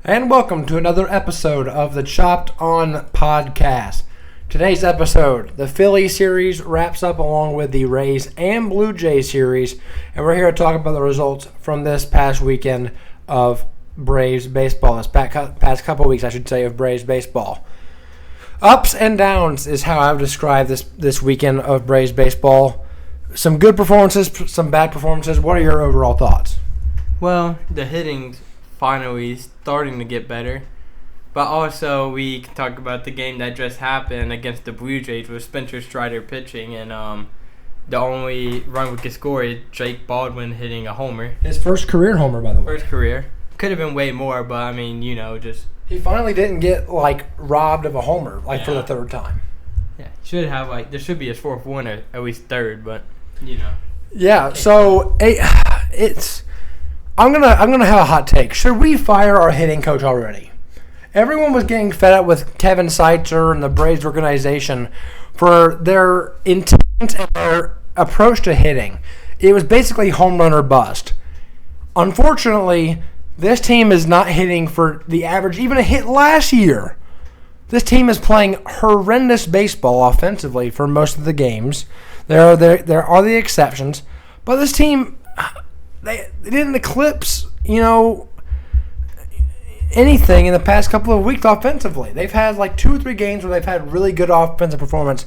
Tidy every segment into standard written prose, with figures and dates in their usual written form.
And welcome to another episode of the Chopped On Podcast. Today's episode, the Phillies series wraps up along with the Rays and Blue Jays series, and we're here to talk about the results from this past weekend of Braves baseball, this past couple weeks, I should say, of Braves baseball. Ups and downs is how I would describe this weekend of Braves baseball. Some good performances, some bad performances. What are your overall thoughts? Well, the hitting's finally starting to get better. But also, we can talk about the game that just happened against the Blue Jays with Spencer Strider pitching, and the only run we could score is Jake Baldwin hitting a homer. His first career homer, by the way. First career. Could have been way more, but I mean, just... He finally didn't get, robbed of a homer, for the third time. Yeah, should have, there should be a fourth one or at least third, but, Yeah, so I'm gonna have a hot take. Should we fire our hitting coach already? Everyone was getting fed up with Kevin Seitzer and the Braves organization for their intent and their approach to hitting. It was basically home run or bust. Unfortunately, this team is not hitting for the average, even a hit last year. This team is playing horrendous baseball offensively for most of the games. There are the exceptions, but this team, they didn't eclipse, anything in the past couple of weeks offensively. They've had 2 or 3 games where they've had really good offensive performance.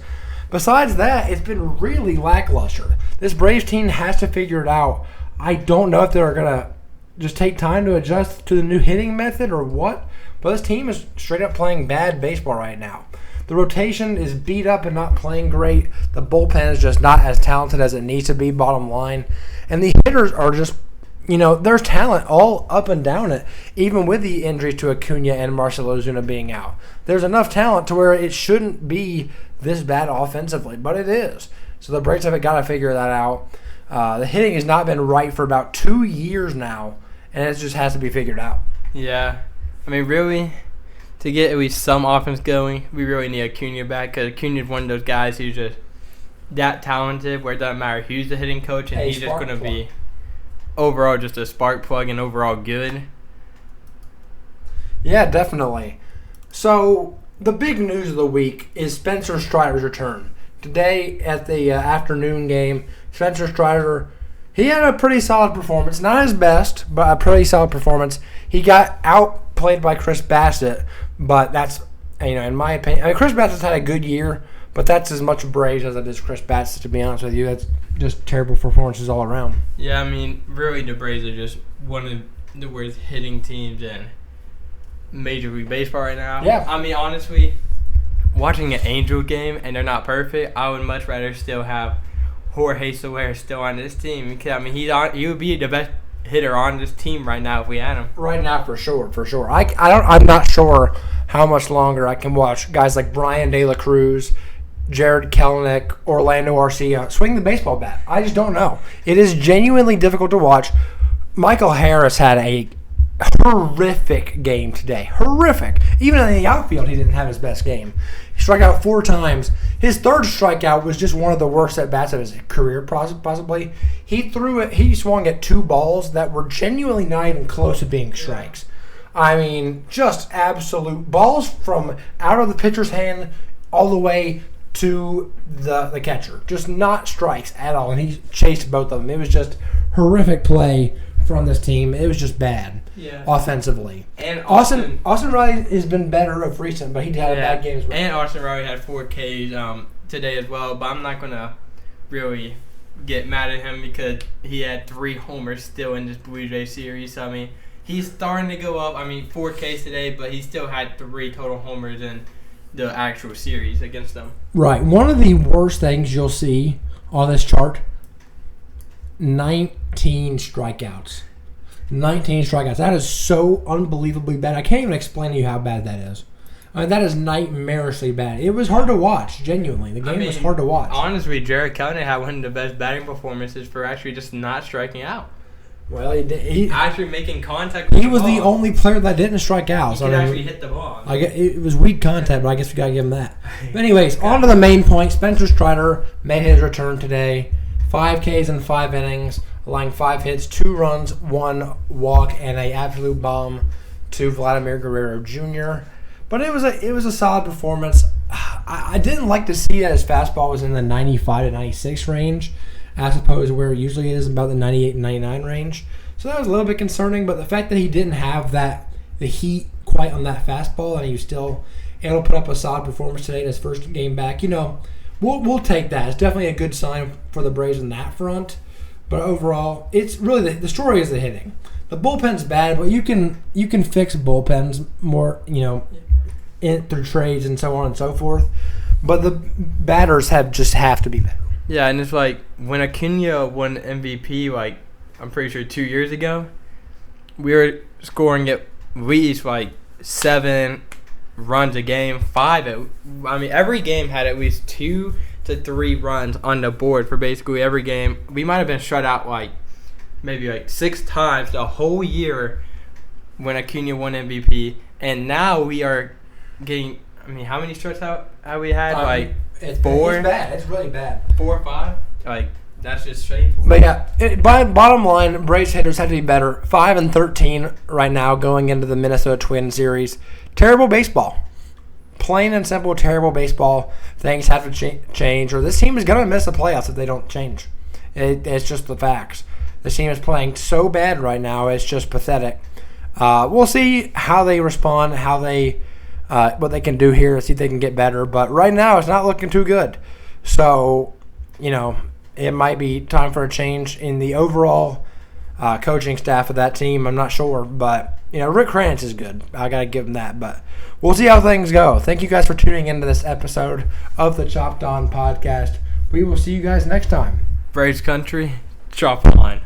Besides that, it's been really lackluster. This Braves team has to figure it out. I don't know if they're going to just take time to adjust to the new hitting method or what, but this team is straight up playing bad baseball right now. The rotation is beat up and not playing great. The bullpen is just not as talented as it needs to be, bottom line. And the hitters are just, there's talent all up and down it, even with the injuries to Acuna and Marcell Ozuna being out. There's enough talent to where it shouldn't be this bad offensively, but it is. So the Braves have got to figure that out. The hitting has not been right for about 2 years now, and it just has to be figured out. Yeah. I mean, really, to get at least some offense going, we really need Acuna back, because Acuna is one of those guys who's just that talented where it doesn't matter who's the hitting coach, and he's just going to be overall just a spark plug and overall good. Yeah, definitely. So the big news of the week is Spencer Strider's return. Today at the afternoon game, Spencer Strider, he had a pretty solid performance. Not his best, but a pretty solid performance. He got outplayed by Chris Bassitt, but that's, in my opinion, Chris Bassitt's had a good year, but that's as much Braves as it is Chris Bassitt, to be honest with you. That's just terrible performances all around. Yeah, I mean, really, the Braves are just one of the worst hitting teams in Major League Baseball right now. Yeah. I mean, honestly, watching an Angel game and they're not perfect, I would much rather still have Jorge Soler still on this team. Because, he would be the best hitter on this team right now if we had him. Right now, for sure. I'm not sure how much longer I can watch guys like Brian De La Cruz, Jared Kelenic, Orlando Arcia swing the baseball bat. I just don't know. It is genuinely difficult to watch. Michael Harris had a horrific game today. Horrific. Even in the outfield, he didn't have his best game. He struck out 4 times. His third strikeout was just one of the worst at-bats of his career, possibly. He swung at 2 balls that were genuinely not even close to being strikes. I mean, just absolute balls from out of the pitcher's hand all the way to the catcher. Just not strikes at all, and he chased both of them. It was just horrific play from this team. It was just bad offensively. And Austin Riley has been better of recent, but he had a bad game as well. And Austin Riley had 4 Ks today as well, but I'm not going to really get mad at him because he had 3 homers still in this Blue Jays series. So, I mean, he's starting to go up. 4 Ks today, but he still had 3 total homers in the actual series against them. Right. One of the worst things you'll see on this chart, 19 strikeouts. 19 strikeouts. That is so unbelievably bad. I can't even explain to you how bad that is. That is nightmarishly bad. It was hard to watch, genuinely. The game was hard to watch. Honestly, Jared Kelenic had one of the best batting performances for actually just not striking out. Well, he actually making contact with he was the only player that didn't strike out. He could actually hit the ball. It was weak contact, but I guess we got to give him that. But anyways, on to the main point. Spencer Strider made his return today. 5 Ks in 5 innings, allowing 5 hits, 2 runs, 1 walk, and an absolute bomb to Vladimir Guerrero Jr. But it was a solid performance. I didn't like to see that his fastball was in the 95 to 96 range, as opposed to where it usually is, about the 98 and 99 range. So that was a little bit concerning. But the fact that he didn't have the heat quite on that fastball, and he was still able to put up a solid performance today in his first game back, we'll take that. It's definitely a good sign for the Braves on that front. But overall, it's really the story is the hitting. The bullpen's bad, but you can fix bullpens more, through trades and so on and so forth. But the batters have to be better. Yeah, and it's like when Acuna won MVP, like I'm pretty sure 2 years ago, we were scoring at least like 7 runs a game, 5. Every game had at least 2 to 3 runs on the board for basically every game. We might have been shut out maybe 6 times the whole year when Acuna won MVP, and now we are getting. How many strikeouts have we had? It's 4. It's bad. It's really bad. 4 or 5. That's just shameful. But yeah, bottom line, Braves hitters have to be better. 5-13 right now going into the Minnesota Twins series. Terrible baseball. Plain and simple, terrible baseball. Things have to change, or this team is going to miss the playoffs if they don't change. It's just the facts. This team is playing so bad right now. It's just pathetic. We'll see how they respond, what they can do here, see if they can get better. But right now, it's not looking too good. So, it might be time for a change in the overall coaching staff of that team. I'm not sure, but Rick Kranitz is good. I got to give him that. But we'll see how things go. Thank you guys for tuning into this episode of the Chopped On Podcast. We will see you guys next time. Braves country, chop line.